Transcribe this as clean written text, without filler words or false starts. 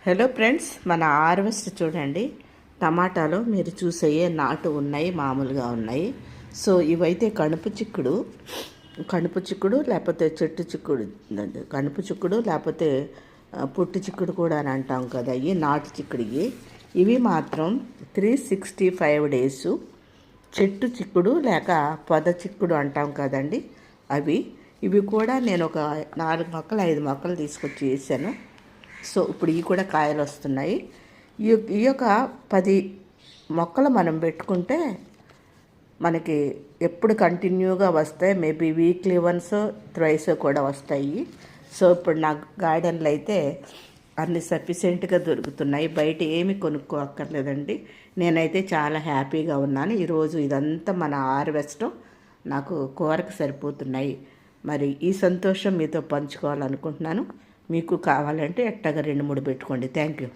Hello friends, మన harvest చూడండి. టమాటాలు మీరు చూసేయే నాటు ఉన్నాయి, మామూలుగా ఉన్నాయి. సో ఇవైతే కణుపు చిక్కుడు లేకపోతే చెట్టు చిక్కుడు, కణుపు చిక్కుడు లేకపోతే పుట్టి చిక్కుడు కూడా అని అంటాం కదా. ఇవి నాటు చిక్కుడు. ఇవి మాత్రం 365 డేస్ చెట్టు చిక్కుడు లేక పొద చిక్కుడు అంటాం కదండి. ఇవి కూడా నేను ఒక 4 మొక్కలు 5 మొక్కలు తీసుకొచ్చి వేసాను. సో ఇప్పుడు ఇవి కూడా కాయలు వస్తున్నాయి. ఈ యొక్క 10 మొక్కలు మనం పెట్టుకుంటే మనకి ఎప్పుడు కంటిన్యూగా వస్తాయి. మేబీ వీక్లీ వన్స్ థ్రైస్ కూడా వస్తాయి. సో ఇప్పుడు నా గార్డెన్లో అయితే అన్ని సఫిషియెంట్గా దొరుకుతున్నాయి. బయట ఏమి కొనుక్కోక్కర్లేదండి. నేనైతే చాలా హ్యాపీగా ఉన్నాను. ఈరోజు ఇదంతా మన హార్వెస్ట్ నాకు కూరకు సరిపోతున్నాయి. మరి ఈ సంతోషం మీతో పంచుకోవాలనుకుంటున్నాను. మీకు కావాలంటే ఎట్టగా 2-3 పెట్టుకోండి. Thank you.